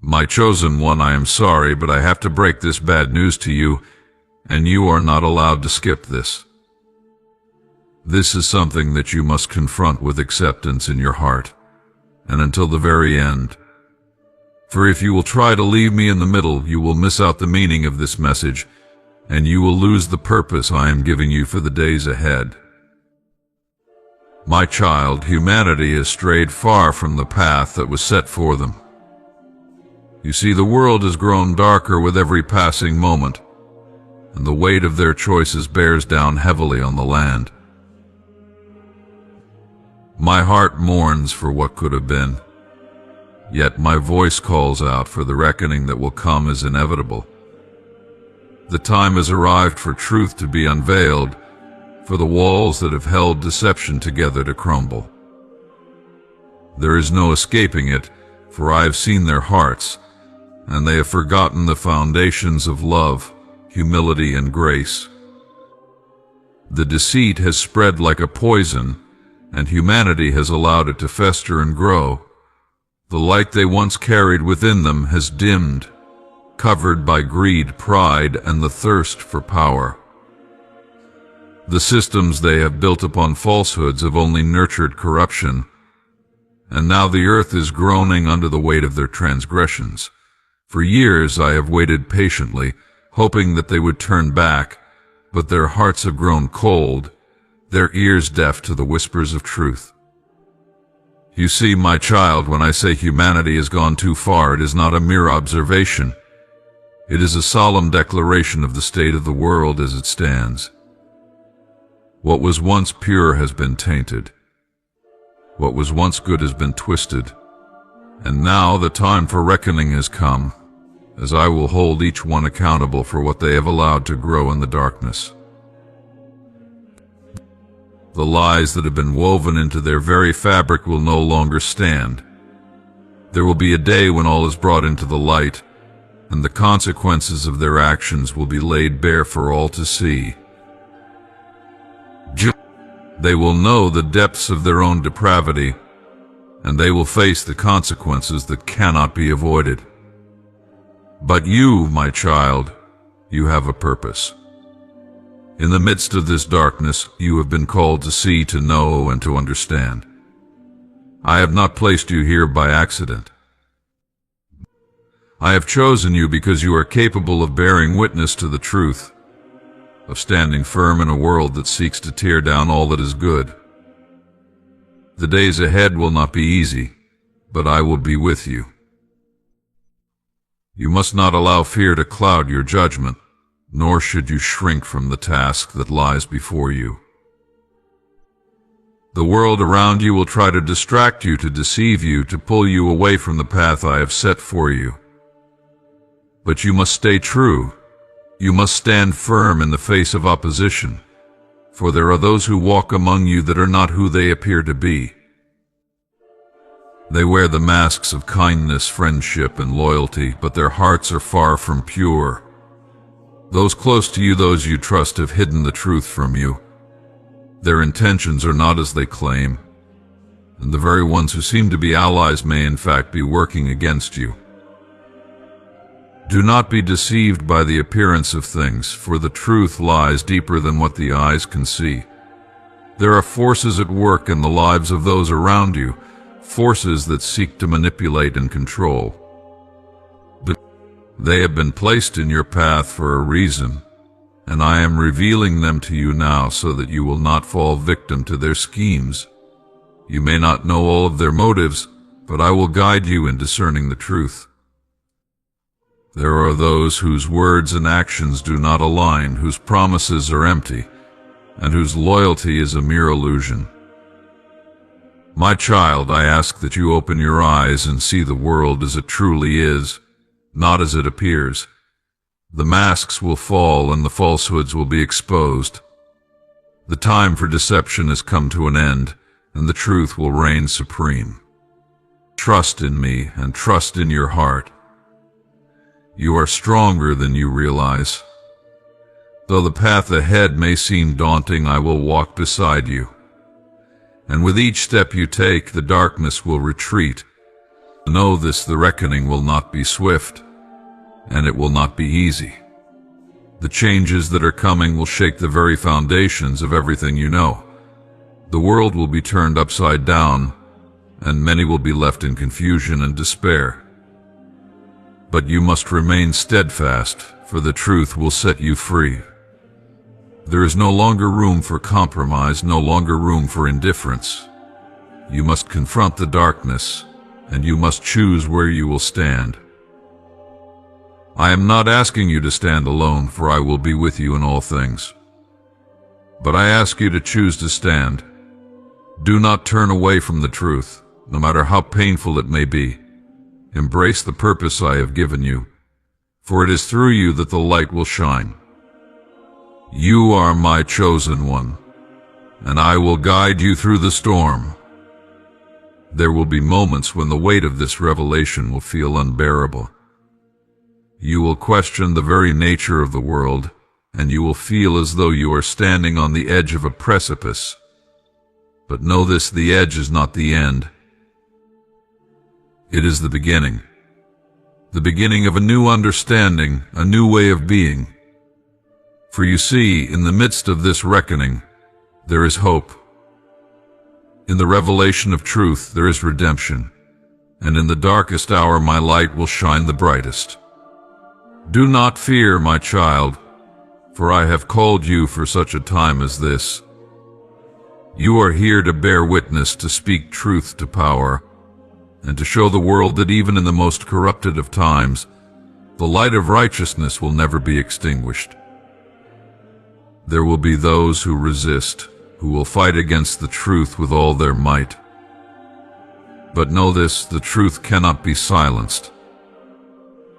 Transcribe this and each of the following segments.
My chosen one, I am sorry, but I have to break this bad news to you, and you are not allowed to skip this. This is something that you must confront with acceptance in your heart, and until the very end. For if you will try to leave me in the middle, you will miss out the meaning of this message, and you will lose the purpose I am giving you for the days ahead. My child, humanity has strayed far from the path that was set for them. You see, the world has grown darker with every passing moment, and the weight of their choices bears down heavily on the land. My heart mourns for what could have been, yet my voice calls out for the reckoning that will come as inevitable. The time has arrived for truth to be unveiled, for the walls that have held deception together to crumble. There is no escaping it, for I have seen their hearts, and they have forgotten the foundations of love, humility, and grace. The deceit has spread like a poison, and humanity has allowed it to fester and grow. The light they once carried within them has dimmed, covered by greed, pride, and the thirst for power. The systems they have built upon falsehoods have only nurtured corruption, and now the earth is groaning under the weight of their transgressions. For years I have waited patiently, hoping that they would turn back, but their hearts have grown cold, their ears deaf to the whispers of truth. You see, my child, when I say humanity has gone too far, it is not a mere observation. It is a solemn declaration of the state of the world as it stands. What was once pure has been tainted. What was once good has been twisted. And now the time for reckoning has come, as I will hold each one accountable for what they have allowed to grow in the darkness. The lies that have been woven into their very fabric will no longer stand. There will be a day when all is brought into the light, and the consequences of their actions will be laid bare for all to see. They will know the depths of their own depravity, and they will face the consequences that cannot be avoided. But you, my child, you have a purpose. In the midst of this darkness, you have been called to see, to know, and to understand. I have not placed you here by accident. I have chosen you because you are capable of bearing witness to the truth, of standing firm in a world that seeks to tear down all that is good. The days ahead will not be easy, but I will be with you. You must not allow fear to cloud your judgment, nor should you shrink from the task that lies before you. The world around you will try to distract you, to deceive you, to pull you away from the path I have set for you. But you must stay true. You must stand firm in the face of opposition, for there are those who walk among you that are not who they appear to be. They wear the masks of kindness, friendship, and loyalty, but their hearts are far from pure. Those close to you, those you trust, have hidden the truth from you. Their intentions are not as they claim, and the very ones who seem to be allies may in fact be working against you. Do not be deceived by the appearance of things, for the truth lies deeper than what the eyes can see. There are forces at work in the lives of those around you, forces that seek to manipulate and control. But they have been placed in your path for a reason, and I am revealing them to you now so that you will not fall victim to their schemes. You may not know all of their motives, but I will guide you in discerning the truth. There are those whose words and actions do not align, whose promises are empty, and whose loyalty is a mere illusion. My child, I ask that you open your eyes and see the world as it truly is, not as it appears. The masks will fall and the falsehoods will be exposed. The time for deception has come to an end, and the truth will reign supreme. Trust in me and trust in your heart. You are stronger than you realize. Though the path ahead may seem daunting, I will walk beside you. And with each step you take, the darkness will retreat, Know this, the reckoning will not be swift, and it will not be easy. The changes that are coming will shake the very foundations of everything you know. The world will be turned upside down, and many will be left in confusion and despair. But you must remain steadfast, for the truth will set you free. There is no longer room for compromise, no longer room for indifference. You must confront the darkness, and you must choose where you will stand. I am not asking you to stand alone, for I will be with you in all things. But I ask you to choose to stand. Do not turn away from the truth, no matter how painful it may be. Embrace the purpose I have given you, for it is through you that the light will shine. You are my chosen one, and I will guide you through the storm. There will be moments when the weight of this revelation will feel unbearable. You will question the very nature of the world, and you will feel as though you are standing on the edge of a precipice. But know this, the edge is not the end. It is the beginning of a new understanding, a new way of being. For you see, in the midst of this reckoning, there is hope. In the revelation of truth, there is redemption, and in the darkest hour my light will shine the brightest. Do not fear, my child, for I have called you for such a time as this. You are here to bear witness, to speak truth to power, and to show the world that even in the most corrupted of times, the light of righteousness will never be extinguished. There will be those who resist, who will fight against the truth with all their might. But know this, the truth cannot be silenced.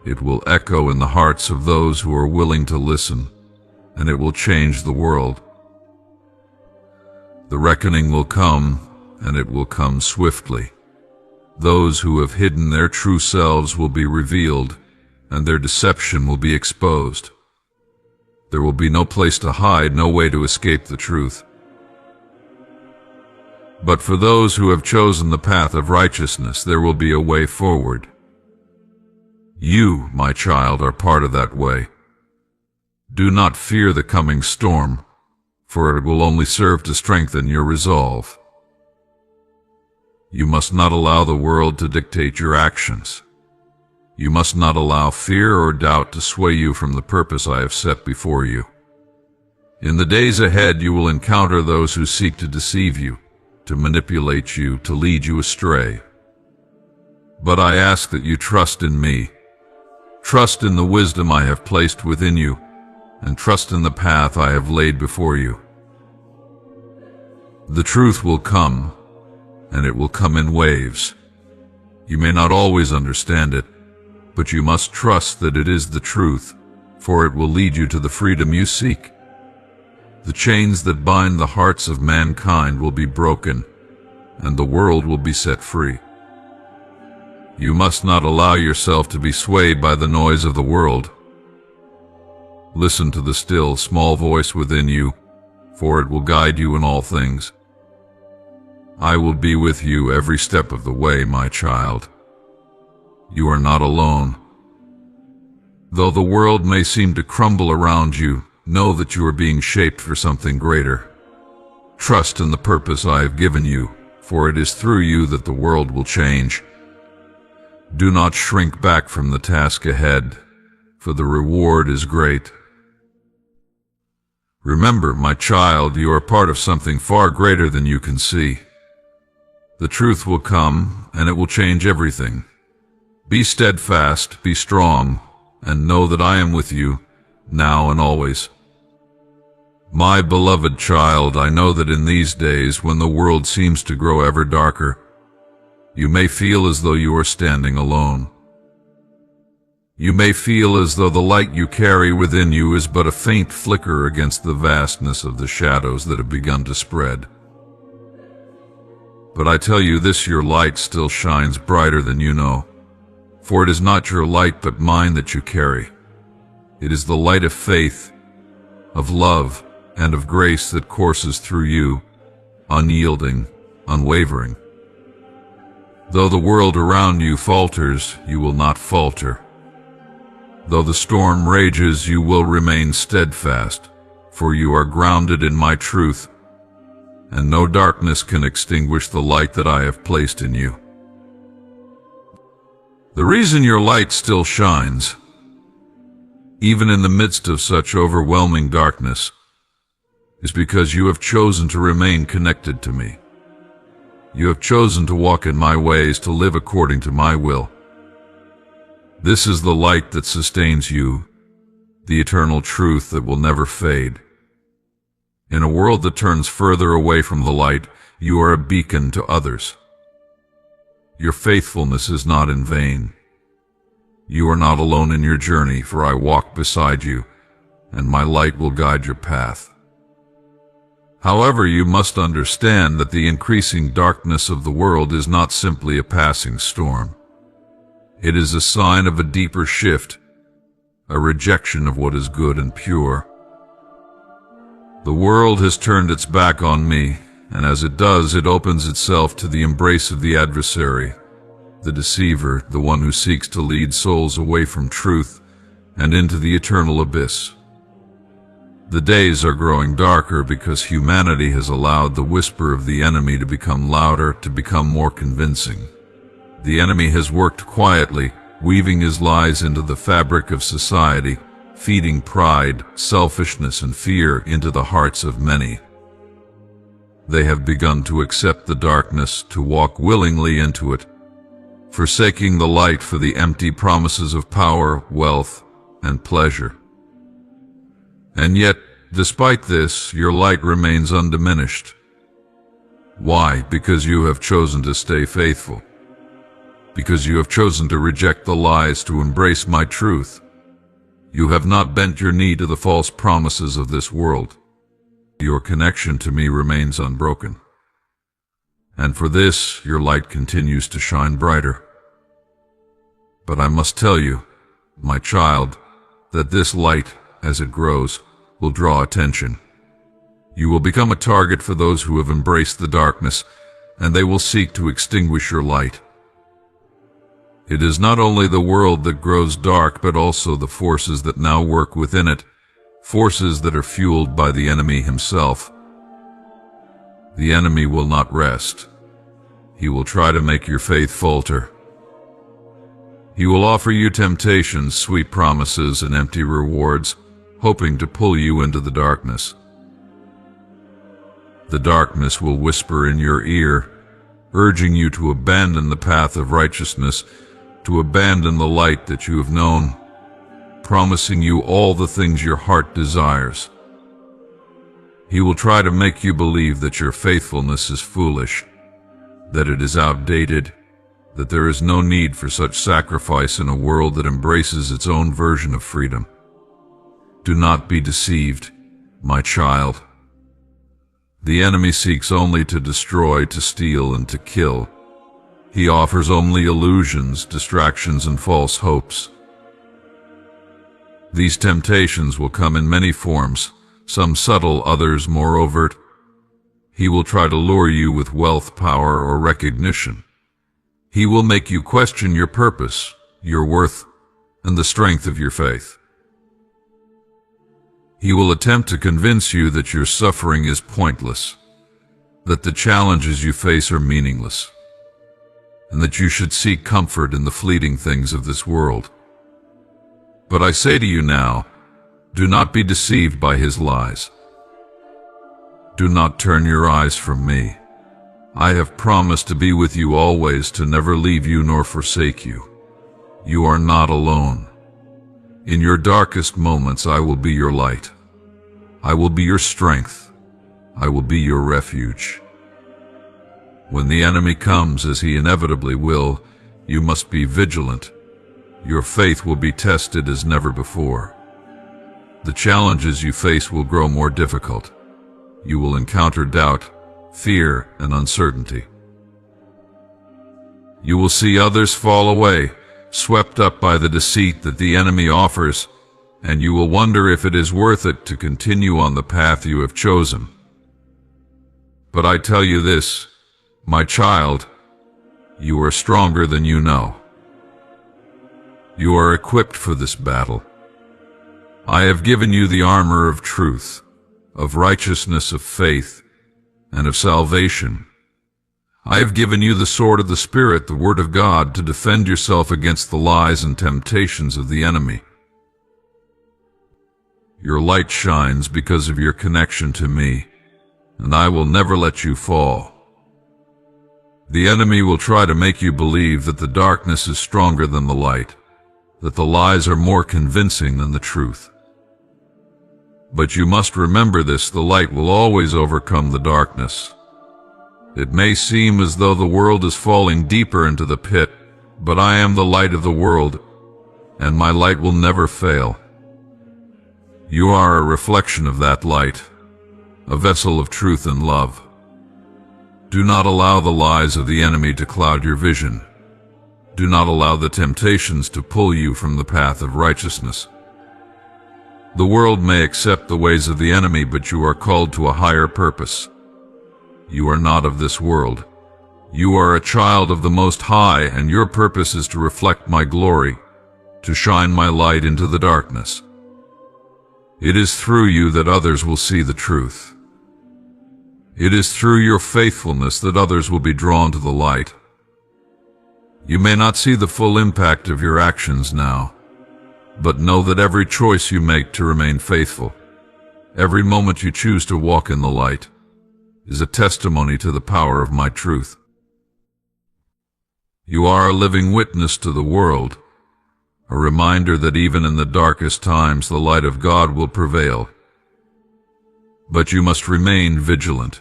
It will echo in the hearts of those who are willing to listen, and it will change the world. The reckoning will come, and it will come swiftly. Those who have hidden their true selves will be revealed, and their deception will be exposed. There will be no place to hide, no way to escape the truth. But for those who have chosen the path of righteousness, there will be a way forward. You, my child, are part of that way. Do not fear the coming storm, for it will only serve to strengthen your resolve. You must not allow the world to dictate your actions. You must not allow fear or doubt to sway you from the purpose I have set before you. In the days ahead, you will encounter those who seek to deceive you, to manipulate you, to lead you astray. But I ask that you trust in me. Trust in the wisdom I have placed within you, and trust in the path I have laid before you. The truth will come, and it will come in waves. You may not always understand it, but you must trust that it is the truth, for it will lead you to the freedom you seek. The chains that bind the hearts of mankind will be broken, and the world will be set free. You must not allow yourself to be swayed by the noise of the world. Listen to the still, small voice within you, for it will guide you in all things. I will be with you every step of the way, my child. You are not alone. Though the world may seem to crumble around you, know that you are being shaped for something greater. Trust in the purpose I have given you, for it is through you that the world will change. Do not shrink back from the task ahead, for the reward is great. Remember, my child, you are part of something far greater than you can see. The truth will come, and it will change everything. Be steadfast, be strong, and know that I am with you, now and always. My beloved child, I know that in these days, when the world seems to grow ever darker, you may feel as though you are standing alone. You may feel as though the light you carry within you is but a faint flicker against the vastness of the shadows that have begun to spread. But I tell you this, your light still shines brighter than you know. For it is not your light but mine that you carry. It is the light of faith, of love, and of grace that courses through you, unyielding, unwavering. Though the world around you falters, you will not falter. Though the storm rages, you will remain steadfast, for you are grounded in my truth, and no darkness can extinguish the light that I have placed in you. The reason your light still shines, even in the midst of such overwhelming darkness, is because you have chosen to remain connected to me. You have chosen to walk in my ways, to live according to my will. This is the light that sustains you, the eternal truth that will never fade. In a world that turns further away from the light, you are a beacon to others. Your faithfulness is not in vain. You are not alone in your journey, for I walk beside you, and my light will guide your path. However, you must understand that the increasing darkness of the world is not simply a passing storm. It is a sign of a deeper shift, a rejection of what is good and pure. The world has turned its back on me, and as it does, it opens itself to the embrace of the adversary, the deceiver, the one who seeks to lead souls away from truth and into the eternal abyss. The days are growing darker because humanity has allowed the whisper of the enemy to become louder, to become more convincing. The enemy has worked quietly, weaving his lies into the fabric of society, feeding pride, selfishness, and fear into the hearts of many. They have begun to accept the darkness, to walk willingly into it, forsaking the light for the empty promises of power, wealth, and pleasure. And yet, despite this, your light remains undiminished. Why? Because you have chosen to stay faithful. Because you have chosen to reject the lies, to embrace my truth. You have not bent your knee to the false promises of this world. Your connection to me remains unbroken. And for this, your light continues to shine brighter. But I must tell you, my child, that this light, as it grows, will draw attention. You will become a target for those who have embraced the darkness, and they will seek to extinguish your light. It is not only the world that grows dark, but also the forces that now work within it, forces that are fueled by the enemy himself. The enemy will not rest. He will try to make your faith falter. He will offer you temptations, sweet promises, and empty rewards, hoping to pull you into the darkness. The darkness will whisper in your ear, urging you to abandon the path of righteousness, to abandon the light that you have known, promising you all the things your heart desires. He will try to make you believe that your faithfulness is foolish, that it is outdated, that there is no need for such sacrifice in a world that embraces its own version of freedom. Do not be deceived, my child. The enemy seeks only to destroy, to steal, and to kill. He offers only illusions, distractions, and false hopes. These temptations will come in many forms, some subtle, others more overt. He will try to lure you with wealth, power, or recognition. He will make you question your purpose, your worth, and the strength of your faith. He will attempt to convince you that your suffering is pointless, that the challenges you face are meaningless, and that you should seek comfort in the fleeting things of this world. But I say to you now, do not be deceived by his lies. Do not turn your eyes from me. I have promised to be with you always, to never leave you nor forsake you. You are not alone. In your darkest moments, I will be your light. I will be your strength. I will be your refuge. When the enemy comes, as he inevitably will, you must be vigilant. Your faith will be tested as never before. The challenges you face will grow more difficult. You will encounter doubt, fear, and uncertainty. You will see others fall away, swept up by the deceit that the enemy offers, and you will wonder if it is worth it to continue on the path you have chosen. But I tell you this, my child, You are stronger than you know. You are equipped for this battle. I have given you the armor of truth, of righteousness, of faith, and of salvation. I have given you the sword of the Spirit, the Word of God, to defend yourself against the lies and temptations of the enemy. Your light shines because of your connection to me, and I will never let you fall. The enemy will try to make you believe that the darkness is stronger than the light, that the lies are more convincing than the truth. But you must remember this: the light will always overcome the darkness. It may seem as though the world is falling deeper into the pit, but I am the light of the world, and my light will never fail. You are a reflection of that light, a vessel of truth and love. Do not allow the lies of the enemy to cloud your vision. Do not allow the temptations to pull you from the path of righteousness. The world may accept the ways of the enemy, but you are called to a higher purpose. You are not of this world. You are a child of the Most High, and your purpose is to reflect my glory, to shine my light into the darkness. It is through you that others will see the truth. It is through your faithfulness that others will be drawn to the light. You may not see the full impact of your actions now, but know that every choice you make to remain faithful, every moment you choose to walk in the light, is a testimony to the power of my truth. You are a living witness to the world, a reminder that even in the darkest times the light of God will prevail. But you must remain vigilant.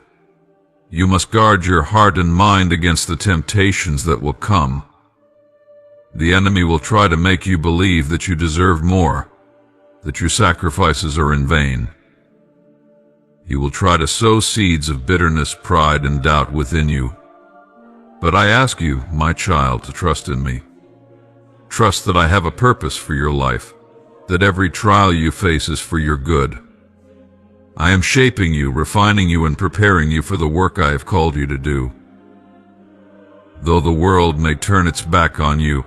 You must guard your heart and mind against the temptations that will come. The enemy will try to make you believe that you deserve more, that your sacrifices are in vain. He will try to sow seeds of bitterness, pride, and doubt within you. But I ask you, my child, to trust in me. Trust that I have a purpose for your life, that every trial you face is for your good. I am shaping you, refining you, and preparing you for the work I have called you to do. Though the world may turn its back on you,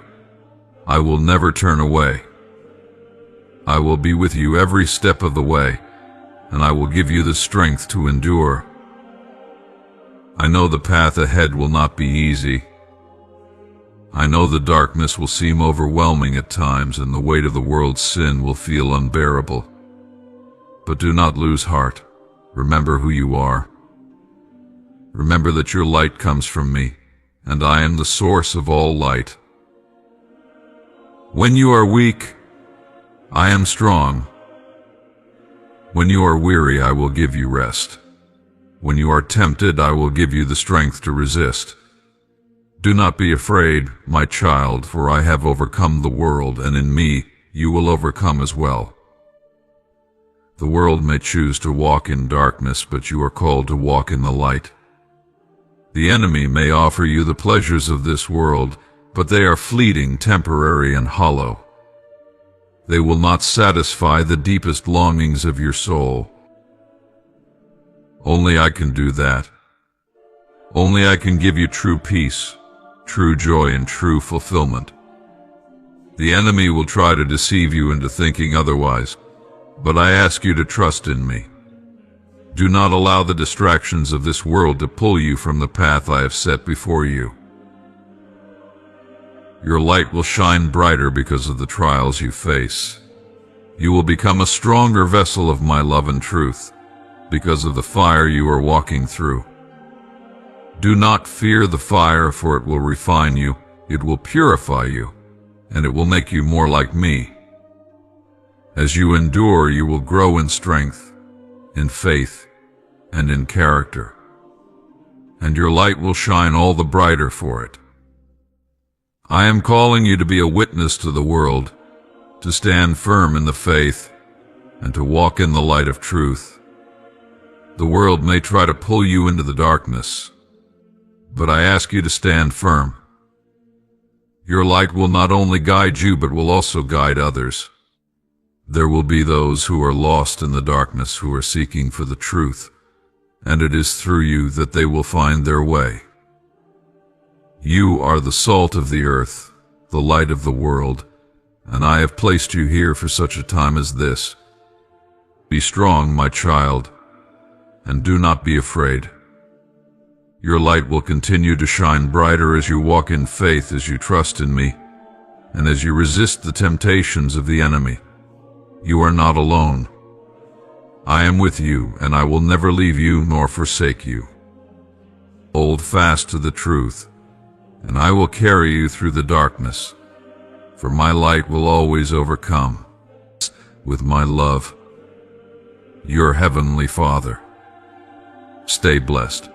I will never turn away. I will be with you every step of the way, and I will give you the strength to endure. I know the path ahead will not be easy. I know the darkness will seem overwhelming at times, and the weight of the world's sin will feel unbearable. But do not lose heart. Remember who you are. Remember that your light comes from me, and I am the source of all light. When you are weak, I am strong. When you are weary, I will give you rest. When you are tempted, I will give you the strength to resist. Do not be afraid, my child, for I have overcome the world, and in me you will overcome as well. The world may choose to walk in darkness, but you are called to walk in the light. The enemy may offer you the pleasures of this world, but they are fleeting, temporary, and hollow. They will not satisfy the deepest longings of your soul. Only I can do that. Only I can give you true peace, true joy, and true fulfillment. The enemy will try to deceive you into thinking otherwise, but I ask you to trust in me. Do not allow the distractions of this world to pull you from the path I have set before you. Your light will shine brighter because of the trials you face. You will become a stronger vessel of my love and truth because of the fire you are walking through. Do not fear the fire, for it will refine you, it will purify you, and it will make you more like me. As you endure, you will grow in strength, in faith, and in character, and your light will shine all the brighter for it. I am calling you to be a witness to the world, to stand firm in the faith, and to walk in the light of truth. The world may try to pull you into the darkness, but I ask you to stand firm. Your light will not only guide you, but will also guide others. There will be those who are lost in the darkness who are seeking for the truth, and it is through you that they will find their way. You are the salt of the earth, the light of the world, and I have placed you here for such a time as this. Be strong, my child, and do not be afraid. Your light will continue to shine brighter as you walk in faith, as you trust in me, and as you resist the temptations of the enemy. You are not alone. I am with you, and I will never leave you nor forsake you. Hold fast to the truth, and I will carry you through the darkness, for my light will always overcome. With my love, your Heavenly Father. Stay blessed.